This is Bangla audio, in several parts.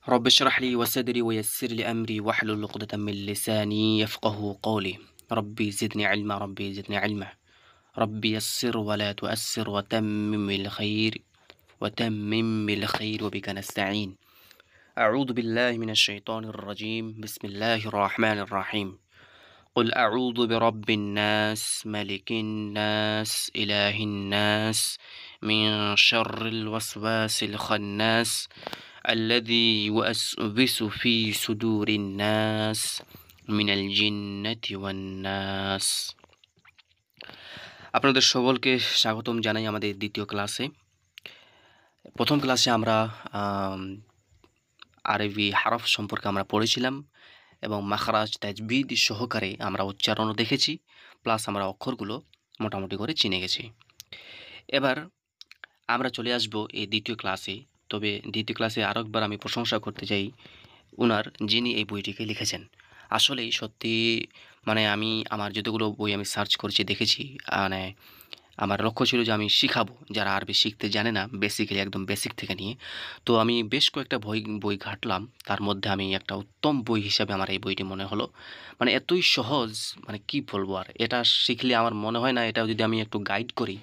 رب اشرح لي وصدري ويسر لي أمري واحلل عقدة من لساني يفقه قولي. ربي زدني علما، ربي زدني علما. ربي يسر ولا تؤسر وتمم الخير، وتمم الخير وبك نستعين. أعوذ بالله من الشيطان الرجيم. بسم الله الرحمن الرحيم. قل أعوذ برب الناس، ملك الناس، إله الناس، من شر الوسواس الخناس الذي يوسوس في صدور الناس من الجنة والناس। আপনাদের সকলকে স্বাগতম জানাই আমাদের দ্বিতীয় ক্লাসে। প্রথম ক্লাসে আমরা আরবি হরফ সম্পর্কে আমরা পড়েছিলাম এবং মাখরাজ তাজবিদ সহকারে আমরা উচ্চারণও দেখেছি, প্লাস আমরা অক্ষরগুলো মোটামুটি করে চিনে গেছি। এবার আমরা চলে আসব এই দ্বিতীয় ক্লাসে। তবে দ্বিতীয় ক্লাসে আরও একবার আমি প্রশংসা করতে চাই উনার, যিনি এই বইটিকে লিখেছেন। আসলেই সত্যি মানে আমি আমার যতগুলো বই আমি সার্চ করেছি দেখেছি, মানে আমার লক্ষ্য ছিল যে আমি শিখাবো যারা আরবি শিখতে জানে না, বেসিক্যালি একদম বেসিক থেকে নিয়ে। তো আমি বেশ কয়েকটা বই ঘাঁটলাম, তার মধ্যে আমি একটা উত্তম বই হিসাবে আমার এই বইটি মনে হলো। মানে এতই সহজ, মানে কি বলবো আর, এটা শিখলে আমার মনে হয় না, এটা যদি আমি একটু গাইড করি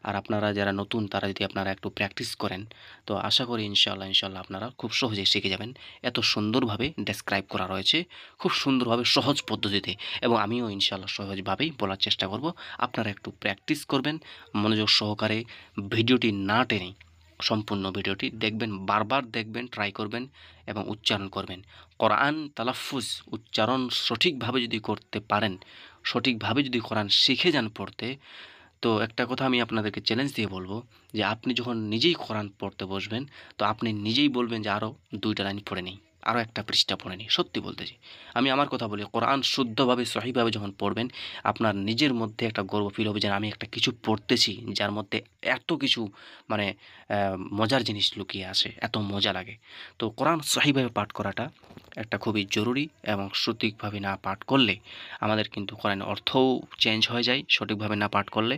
আর আপনারা যারা নতুন তারা যদি আপনারা একটু প্র্যাকটিস করেন, তো আশা করি ইনশাআল্লাহ আপনারা খুব সহজেই শিখে যাবেন। এত সুন্দরভাবে ডেসক্রাইব করা রয়েছে, খুব সুন্দরভাবে সহজ পদ্ধতিতে, এবং আমিও ইনশাআল্লাহ সহজভাবেই বলার চেষ্টা করব। আপনারা একটু প্র্যাকটিস করবেন মনোযোগ সহকারে, ভিডিওটি না টেনে সম্পূর্ণ ভিডিওটি দেখবেন, বারবার দেখবেন, ট্রাই করবেন এবং উচ্চারণ করবেন। কোরআন তালাফুজ উচ্চারণ সঠিকভাবে যদি করতে পারেন, সঠিকভাবে যদি কোরআন শিখে যান পড়তে, তো একটা কথা আমি আপনাদেরকে চ্যালেঞ্জ দিয়ে বলবো যে আপনি যখন নিজেই কোরআন পড়তে বসবেন, তো আপনি নিজেই বলবেন যে আরও 2টা লাইন পড়ে নিই, আরও একটা পৃষ্ঠা পড়ে নিই। সত্যি বলতেছি, আমি আমার কথা বলি, কোরআন শুদ্ধভাবে সহিভাবে যখন পড়বেন, আপনার নিজের মধ্যে একটা গর্ব ফিল হবে যে আমি একটা কিছু পড়তেছি যার মধ্যে এত কিছু মানে মজার জিনিস লুকিয়ে আছে, এত মজা লাগে। তো কোরআন সহিভাবে পাঠ করাটা একটা খুবই জরুরি, এবং সঠিকভাবে না পাঠ করলে আমাদের কিন্তু কোরআনের অর্থও চেঞ্জ হয়ে যায় সঠিকভাবে না পাঠ করলে।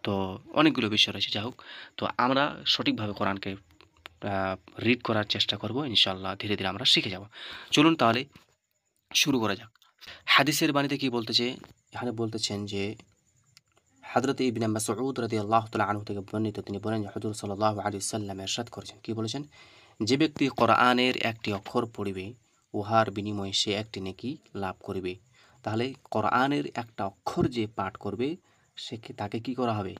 তো অনেকগুলো বিষয় রয়েছে, যা হোক। তো আমরা সঠিকভাবে কোরআনকে রিড করার চেষ্টা করব, ইনশাআল্লাহ ধীরে ধীরে আমরা শিখে যাব। চলুন তাহলে শুরু করা যাক। হাদিসের বাণীতে কি বলতেছে, এখানে বলতেছেন যে হযরত ইবনে মাসউদ রাদিয়াল্লাহু তাআলা আনহু থেকে বর্ণিত, তিনি বলেন যে হুজুর সাল্লাল্লাহু আলাইহি ওয়াসাল্লাম ইরশাদ করেছেন, কি বলেছেন, যে ব্যক্তি কোরআনের একটি অক্ষর পড়িবে উহার বিনিময়ে সে একটি নেকি লাভ করিবে। তাহলে কোরআনের একটা অক্ষর যে পাঠ করবে সে তাকে কি করা হবে,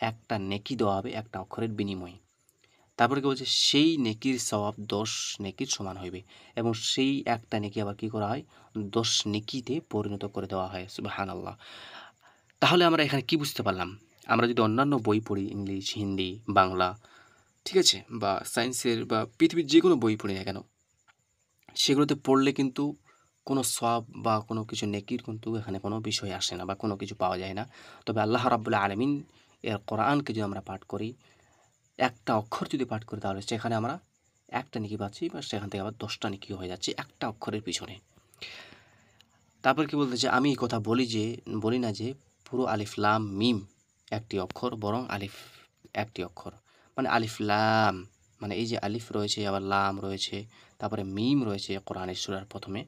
একটা নেকি দেওয়া হবে একটা অক্ষরের বিনিময়ে। তারপরে কি বলছে, সেই নেকির সওয়াব 10 নেকির সমান হইবে, এবং সেই একটা নেকি আবার কি করা হয়, 10 নেকিতে পরিণত করে দেওয়া হয়। সুবহানাল্লাহ। তাহলে আমরা এখানে কি বুঝতে পারলাম, আমরা যদি অন্যান্য বই পড়ি, ইংলিশ, হিন্দি, বাংলা, ঠিক আছে, বা সায়েন্সের বা পৃথিবীর যে কোনো বই পড়ি না কেন, সেগুলোতে পড়লে কিন্তু কোনো সওয়াব বা কোনো কিছু নেকির কিন্তু এখানে কোনো বিষয় আসে না বা কোনো কিছু পাওয়া যায় না। তবে আল্লাহ রাব্বুল আলামিন এর কোরআনকে যদি আমরা পাঠ করি, একটা অক্ষর যদি পাঠ করি, তাহলে সেখানে আমরা একটা নেকি পাচ্ছি, বা সেখান থেকে আবার 10টা নেকি হয়ে যাচ্ছে একটা অক্ষরের পিছনে। তারপর কি বলতেছে, আমি এই কথা বলি না যে পুরো আলিফ লাম মিম একটি অক্ষর, বরং আলিফ একটি অক্ষর। মানে আলিফ লাম, মানে এই যে আলিফ রয়েছে, আবার লাম রয়েছে, তারপরে মিম রয়েছে কোরআনের সূরার প্রথমে।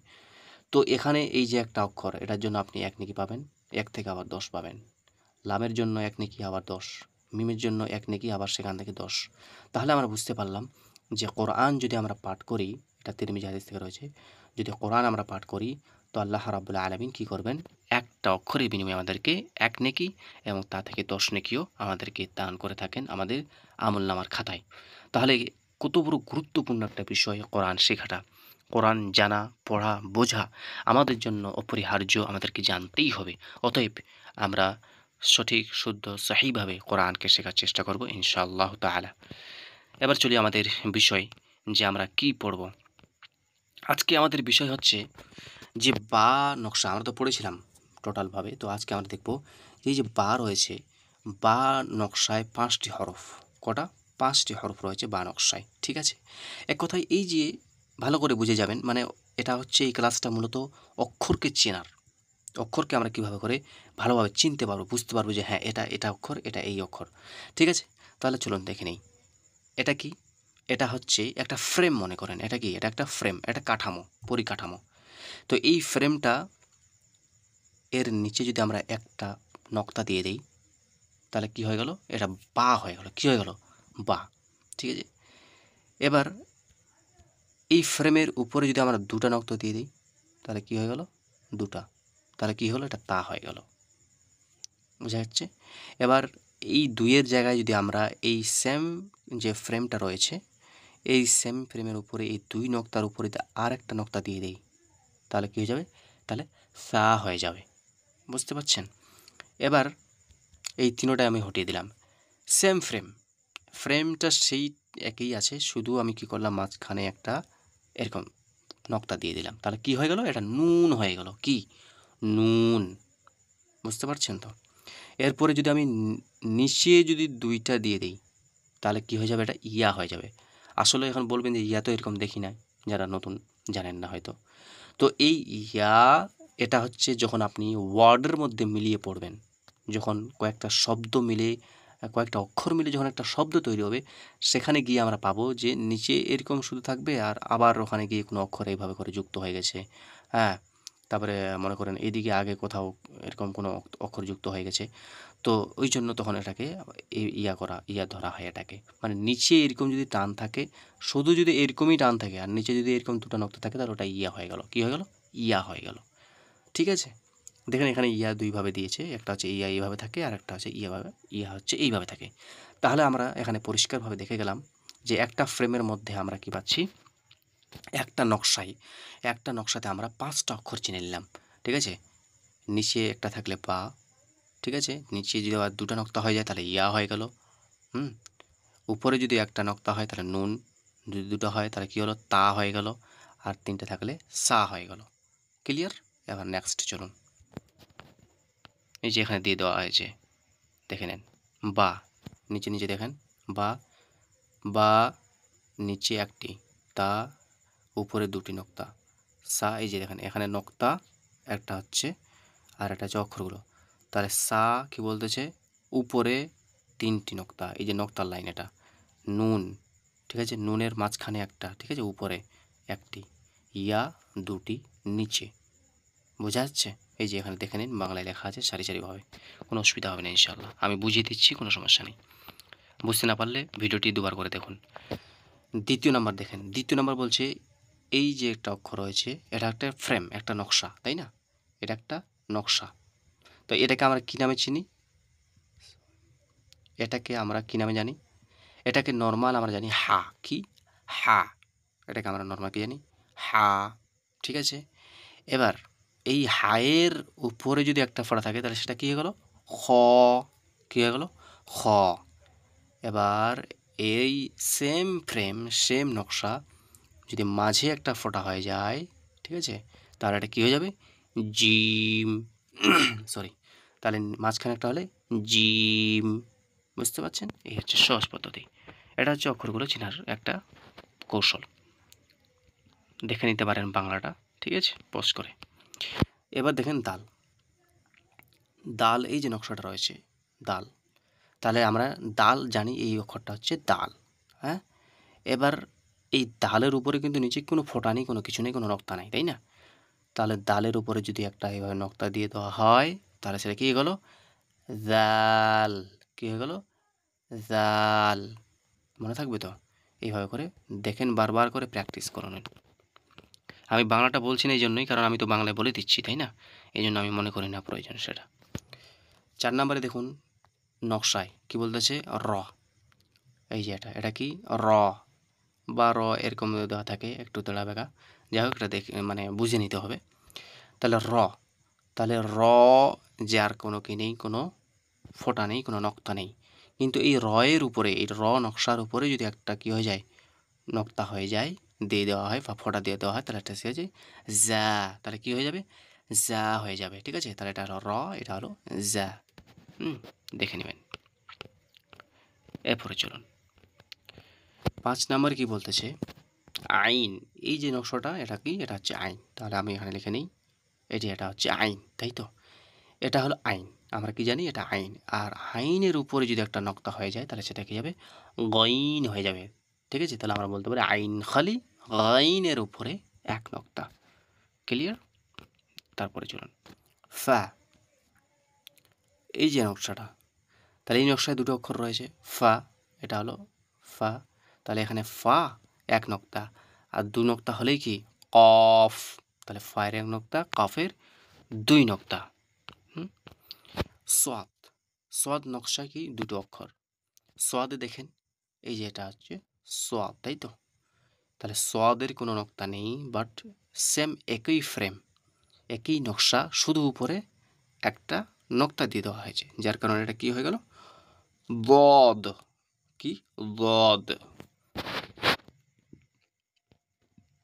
তো এখানে এই যে একটা অক্ষর, এটার জন্য আপনি 1 নেকি পাবেন, 1 থেকে আবার 10 পাবেন। লামের জন্য 1 নেকি আবার 10, মিমের জন্য 1 নেকি আবার সেখান থেকে 10। তাহলে আমরা বুঝতে পারলাম যে কোরআন যদি আমরা পাঠ করি, এটা তিরমিজি হাদিস থেকে রয়েছে, যদি কোরআন আমরা পাঠ করি, তো আল্লাহ রাব্বুল আলামিন কি করবেন, একটা অক্ষরের বিনিময়ে আমাদেরকে 1 নেকি এবং তা থেকে 10 নেকিও আমাদেরকে দান করে থাকেন আমাদের আমলনামার খাতায়। তাহলে কত বড় গুরুত্বপূর্ণ একটা বিষয় কোরআন শেখাটা। কোরআন জানা, পড়া, বোঝা আমাদের জন্য অপরিহার্য, আমাদেরকে জানতেই হবে। অতএব আমরা সঠিক, শুদ্ধ, সহিভাবে কোরআনকে শেখার চেষ্টা করব ইনশাআল্লাহ তাআলা। এবার চলি আমাদের বিষয়, যে আমরা কি পড়ব। আজকে আমাদের বিষয় হচ্ছে যে বা নকশা, আমরা তো পড়েছিলাম টোটালভাবে, তো আজকে আমরা দেখব এই যে বা রয়েছে, বা নকশায় 5টি হরফ। কটা? 5টি হরফ রয়েছে বা নকশায়, ঠিক আছে। এক কথায় এই যে ভালো করে বুঝে যাবেন, মানে এটা হচ্ছে এই ক্লাসটা মূলত অক্ষরকে চেনার, অক্ষরকে আমরা কীভাবে করে ভালোভাবে চিনতে পারবো, বুঝতে পারবো যে হ্যাঁ এটা অক্ষর, এটা এই অক্ষর, ঠিক আছে। তাহলে চলুন দেখে নেই, এটা কি, এটা হচ্ছে একটা ফ্রেম মনে করেন। এটা কি? এটা একটা ফ্রেম, একটা কাঠামো, পরিকাঠামো। তো এই ফ্রেমটা এর নিচে যদি আমরা একটা নক্তা দিয়ে দেই, তাহলে কি হয়ে গেল? এটা বা হয়ে গেল। কি হয়ে গেল? বা। ঠিক আছে? এবার এই ফ্রেমের উপরে যদি আমরা ২টা নক্তা দিয়ে দিই, তাহলে কি হয়ে গেল? ২টা। তাহলে কি হলো? এটা তা হয়ে গেল। বোঝা যাচ্ছে? এবার এই ২ এর জায়গায় যদি আমরা এই সেম যে ফ্রেমটা রয়েছে, এই সেম ফ্রেমের উপরে এই ২ নক্তার উপরে যদি আরেকটা নক্তা দিয়ে দেই, তাহলে কি হয়ে যাবে? তাহলে সা হয়ে যাবে। বুঝতে পারছেন? এবার এই তিনোটাই আমি হটিয়ে দিলাম। Same frame. ফ্রেমটা সেই একই আছে, শুধু আমি কি করলাম? মাঝখানে একটা এরকম নক্তা দিয়ে দিলাম। তাহলে কি হয়ে গেল? এটা নুন হয়ে গেল। কি? নুন। বুঝতে পারছেন তো? এরপরে যদি আমি নিচে যদি ২টা দিয়ে দেই, তাহলে কি হয়ে যাবে? এটা ইয়া হয়ে যাবে। আসলে এখন বলবেন যে ইয়া তো এরকম দেখি নাই, যারা নতুন জানেন না হয়তো। তো এই ইয়া এটা হচ্ছে যখন আপনি ওয়ার্ডের মধ্যে মিলিয়ে পড়বেন, যখন কয়েকটা শব্দ মিলে কয়েকটা অক্ষর মিলে যখন একটা শব্দ তৈরি হবে, সেখানে গিয়ে আমরা পাবো যে নিচে এরকম শুধু থাকবে আর আবার ওখানে গিয়ে কোনো অক্ষর এইভাবে করে যুক্ত হয়ে গেছে। হ্যাঁ? তারপরে মনে করেন এদিকে আগে কোথাও এরকম কোনো অক্ষর যুক্ত হয়ে গেছে। তো ওই জন্য তখন এটাকে ইয়া ধরা হয় এটাকে। মানে নিচে এরকম যদি টান থাকে, শুধু যদি এরকমই টান থাকে আর নিচে যদি এরকম ২টা নক্তা থাকে, তাহলে ওটা ইয়া হয়ে গেল। কি হয়ে গেল? ইয়া হয়ে গেল। ঠিক আছে? দেখেন এখানে ইয়া ২ ভাবে দিয়েছে। একটা হচ্ছে ইয়া এইভাবে থাকে, আরেকটা হচ্ছে ইয়া হচ্ছে এইভাবে থাকে। তাহলে আমরা এখানে পরিষ্কারভাবে দেখে গেলাম যে একটা ফ্রেমের মধ্যে আমরা কি পাচ্ছি? একটা নকশাতে আমরা ৫ টা অক্ষর চিনে নিলাম। ঠিক আছে? নিচে একটা থাকলে বা, ঠিক আছে? নিচে যদি আবার ২টা নক্তা হয়ে যায় তাহলে ইয়া হয়ে গেল। হুম? উপরে যদি একটা নক্তা হয় তাহলে নুন, যদি ২টা হয় তাহলে কি হলো? তা হয়ে গেল। আর ৩টে থাকলে সা হয়ে গেল। ক্লিয়ার? এবার নেক্সট চলুন। এই যে এখানে দিয়ে দেওয়া হয়েছে, দেখে নেন। বা, নিচে দেখেন। বা, বা নিচে একটি, তা উপরে ২টি নক্তা, সা এই যে দেখেন এখানে নক্তা একটা হচ্ছে আর একটা হচ্ছে অক্ষরগুলো। তাহলে সা কি বলতেছে? উপরে ৩টি নক্তা, এই যে নক্তার লাইন এটা। নুন, ঠিক আছে? নুনের মাঝখানে একটা, ঠিক আছে? উপরে একটি, ইয়া ২টি নিচে। বোঝা যাচ্ছে? এই যে এখানে দেখে নিন, বাংলায় লেখা আছে সারিভাবে। কোনো অসুবিধা হবে না ইনশাআল্লাহ। আমি বুঝিয়ে দিচ্ছি, কোনো সমস্যা নেই। বুঝতে না পারলে ভিডিওটি দুবার করে দেখুন। ২য় নাম্বার দেখেন। ২য় নাম্বার বলছে এই যে একটা অক্ষর রয়েছে, এটা একটা ফ্রেম, একটা নকশা, তাই না? এটা একটা নকশা। তো এটাকে আমরা কী নামে চিনি? এটাকে আমরা কী নামে জানি? এটাকে নরমাল আমরা জানি হা। কি? হা। এটাকে আমরা নরমাল কী জানি? হা। ঠিক আছে? এবার এই হায়ের উপরে যদি একটা ফোঁটা থাকে, তাহলে সেটা কী হয়ে গেল? খ। কী হয়ে গেল? খ। এবার এই সেম ফ্রেম, সেম নকশা যদি মাঝে একটা ফোঁটা হয়ে যায়, ঠিক আছে? তাহলে এটা কী হয়ে যাবে? জিম। সরি। তাহলে মাঝখানে একটা হলে জিম। বুঝতে পারছেন? এই হচ্ছে সহজ পদ্ধতি। এটা হচ্ছে অক্ষরগুলো চেনার একটা কৌশল। দেখে নিতে পারেন বাংলাটা, ঠিক আছে? পজ করে। এবার দেখেন দাল। দাল, এই যে নকশাটা রয়েছে, দাল। তাহলে আমরা দাল জানি, এই অক্ষরটা হচ্ছে দাল। হ্যাঁ? এবার এই দালের উপরে কিন্তু নিচে কোনো ফোঁটা নেই, কোনো কিছু নেই, কোনো নক্তা নেই, তাই না? তাহলে দালের উপরে যদি একটা এইভাবে নক্তা দিয়ে দেওয়া হয়, তাহলে সেটা কী হয়ে গেল? জাল। কী হয়ে গেল? জাল। মনে থাকবে তো? এইভাবে করে দেখেন, বারবার করে প্র্যাকটিস করে নিন। আমি বাংলাটা বলছি না এই জন্যই, কারণ আমি তো বাংলায় বলে দিচ্ছি, তাই না? এই জন্য আমি মনে করি না প্রয়োজন সেটা। ৪ নম্বরে দেখুন, নকশায় কী বলতেছে? র। এই যে এটা কি? র বা র এরকম দেওয়া থাকে, একটু তেড়া বেঁকা। যাই হোক, এটা দেখে মানে বুঝে নিতে হবে। তাহলে র, তাহলে র যার কোনো কি নেই, কোনো ফোঁটা নেই, কোনো নক্তা নেই। কিন্তু এই রয়ের উপরে, এই র নকশার উপরে যদি একটা কী হয়ে যায়? নক্তা হয়ে যায়, দিয়ে দেওয়া হয় বা ফোঁটা দিয়ে দেওয়া হয়, তাহলে একটা সে হচ্ছে যা। তাহলে কী হয়ে যাবে? যা হয়ে যাবে। ঠিক আছে? তাহলে এটা হলো র, এটা হলো যা। দেখে নেবেন। এরপরে চলুন ৫ নম্বরে কী বলতেছে? আইন। এই যে নকশাটা, এটা কি? এটা হচ্ছে আইন। তাহলে আমি এখানে লিখে নিই, এটা হচ্ছে আইন, তাই তো? এটা হলো আইন। আমরা কি জানি? এটা আইন। আর আইনের উপরে যদি একটা নক্তা হয়ে যায়, তাহলে সেটা কী যাবে? গইন হয়ে যাবে। ঠিক আছে, তাহলে আমরা বলতে পারি আইন খালি, গাইনের উপরে এক নক্তা। ক্লিয়ার? তারপরে চলুন ফা, এই যে নকশাটা, তাহলে এই নকশায় দুটো অক্ষর রয়েছে ফা, এটা হলো ফা, তাহলে এখানে ফা এক নক্তা, আর দু নক্তা হলেই কি কফ, তাহলে ফায়ের এক নক্তা, কফের দুই নক্তা। সোয়াদ, সোয়াদ নকশা কি দুটো অক্ষর, সোয়াদে দেখেন এই যে এটা হচ্ছে সোয়াদ, তাই তো, তাহলে সোয়াদের কোনো নক্তা নেই, বাট সেম একই ফ্রেম, একই নকশা, শুধু উপরে একটা নক্তা দিয়ে দেওয়া হয়েছে, যার কারণে এটা কি হয়ে গেল বদ, কি বদ।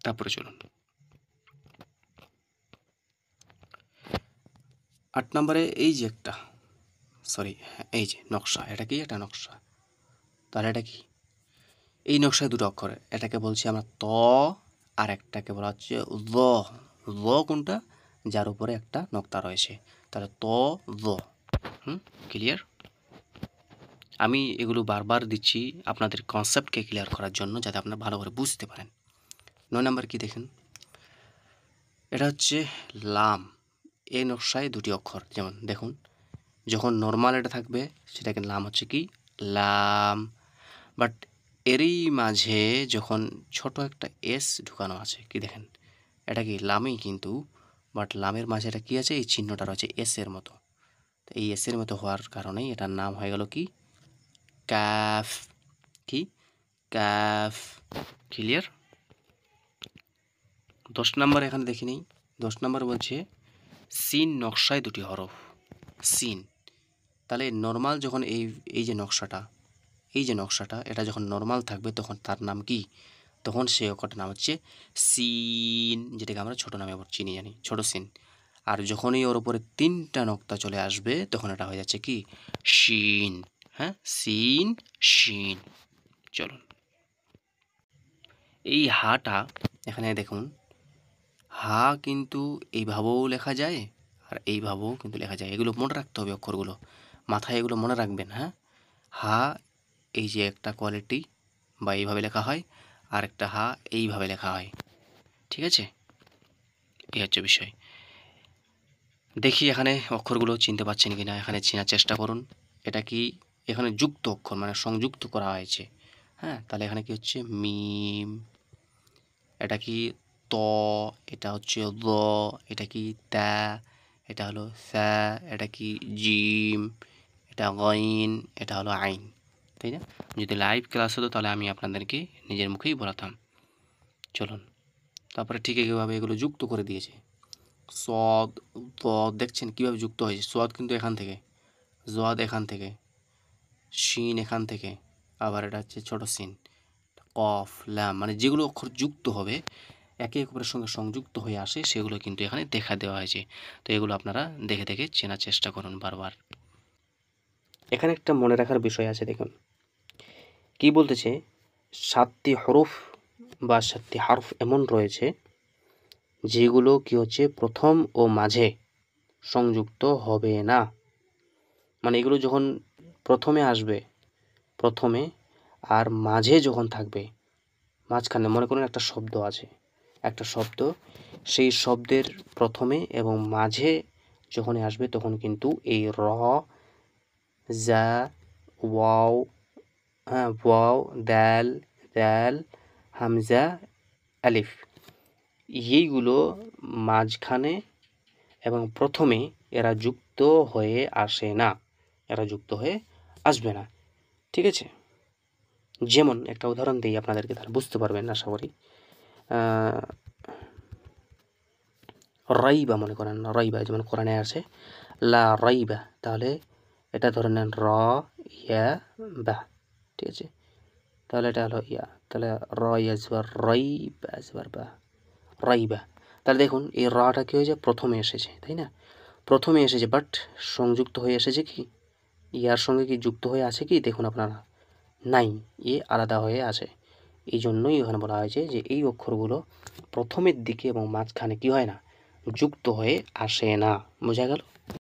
তারপরে চলুন 8 নম্বরে এই যে একটা, সরি এই যে নকশা, এটা কি, এটা নকশা, তাহলে এটা কি, এই নকশায় দুটো অক্ষর, এটাকে বলছি আমরা ত, আর একটাকে বলা হচ্ছে ল। ল কোনটা, যার উপরে একটা নক্তা রয়েছে, তাহলে ত ল। ক্লিয়ার? আমি এগুলো বারবার দিচ্ছি আপনাদের কনসেপ্টকে ক্লিয়ার করার জন্য, যাতে আপনারা ভালো করে বুঝতে পারেন। 9 নম্বর কি দেখেন, এটা হচ্ছে লাম, এই নকশায় দুটি অক্ষর, যেমন দেখুন যখন নর্মাল এটা থাকবে সেটাকে লাম হচ্ছে কি লাম, বাট এরই মাঝে যখন ছোট একটা এস ঢুকানো আছে, কি দেখেন এটা কি লামই কিন্তু, বাট লামের মাঝে এটা কি আছে, এই চিহ্নটা রয়েছে এস এর মতো, তো এই এস এর মতো হওয়ার কারণেই এটার নাম হয়ে গেল কি কাফ, কি কাফ। ক্লিয়ার? 10 নম্বর এখানে দেখি নেই, 10 নম্বর বলছে সিন নকশায় দুটি হরফ, সিন, তাহলে নর্মাল যখন এই এই যে নকশাটা, এই যে নকশাটা, এটা যখন নর্মাল থাকবে তখন তার নাম কি, তখন সেই অক্ষরটার নাম হচ্ছে সিন, যেটাকে আমরা ছোট নামে চিনি জানি, ছোট সিন। আর যখনই ওর উপরে 3টা নক্তা চলে আসবে তখন এটা হয়ে যাচ্ছে কি শিন। হ্যাঁ, সিন শিন। চলুন এই হাটা এখানে দেখুন, হা কিন্তু এইভাবেও লেখা যায় আর এইভাবেও কিন্তু লেখা যায়, এগুলো মনে রাখতে হবে অক্ষরগুলো, মাথায় এগুলো মনে রাখবেন। হ্যাঁ, হা এই যে একটা কোয়ালিটি, বা এইভাবে লেখা হয়, আর একটা হা এইভাবে লেখা হয়, ঠিক আছে, এই হচ্ছে বিষয়। দেখি এখানে অক্ষরগুলো চিনতে পারছেন কি না, এখানে চেনার চেষ্টা করুন। এটা কি, এখানে যুক্ত অক্ষর মানে সংযুক্ত করা হয়েছে। হ্যাঁ, তাহলে এখানে কি হচ্ছে মিম, এটা কি ত, এটা হচ্ছে ল, এটা কি তা, এটা হলো সা, এটা কি জিম, এটা গইন, এটা হলো আইন, তাই না? যদি লাইভ ক্লাস হতো তাহলে আমি আপনাদেরকে নিজের মুখেই বলাতাম। চলুন তারপরে ঠিক একইভাবে এগুলো যুক্ত করে দিয়েছে, সদ ত, দেখছেন কীভাবে যুক্ত হয়েছে, সোয়াদ কিন্তু এখান থেকে, জোয়াদ এখান থেকে, শিন এখান থেকে, আবার এটা হচ্ছে ছোটো সিন, কফ ল্যাম, মানে যেগুলো অক্ষর যুক্ত হবে একে অপরের সঙ্গে সংযুক্ত হয়ে আসে সেগুলো কিন্তু এখানে দেখা দেওয়া হয়েছে। তো এগুলো আপনারা দেখে দেখে চেনার চেষ্টা করুন বারবার। এখানে একটা মনে রাখার বিষয় আছে, দেখুন কি বলতেছে, 7টি হরফ বা 7টি হারফ এমন রয়েছে যেগুলো কি হচ্ছে প্রথম ও মাঝে সংযুক্ত হবে না, মানে এগুলো যখন প্রথমে আসবে, প্রথমে আর মাঝে যখন থাকবে, মাঝখানে মনে করুন একটা শব্দ আছে, একটা শব্দ, সেই শব্দের প্রথমে এবং মাঝে যখনই আসবে তখন কিন্তু এই র, জা, ওয়াও, হ্যাঁ ওয়াও, দাল, দাল, হামজা, আলিফ, এইগুলো মাঝখানে এবং প্রথমে এরা যুক্ত হয়ে আসে না, এরা যুক্ত হয়ে আসবে না, ঠিক আছে? যেমন একটা উদাহরণ দিই আপনাদেরকে, তাহলে বুঝতে পারবেন আশা করি। রাইবা, মনে করেন রাইবা, যেমন কোরআনে আছে লা রাইবা, তাহলে এটা ধরে নেন র ইয়া বা, ঠিক আছে, তাহলে এটা হলো ইয়া, তাহলে র ইয়া জবর রাইবা, জবর বা, রাইবা, তাহলে দেখুন এই রটা কি হয়েছে, প্রথমে এসেছে, তাই না, প্রথমে এসেছে, বাট সংযুক্ত হয়ে এসেছে কি ইয়ার সঙ্গে, কি যুক্ত হয়ে আছে কি, দেখুন আপনারা নাই, এ আলাদা হয়ে আছে। এই জন্যই এখানে বলা হয়েছে যে এই অক্ষরগুলো প্রথমের দিকে এবং মাঝখানে কি হয় না, যুক্ত হয়ে আসে না। বোঝা গেল?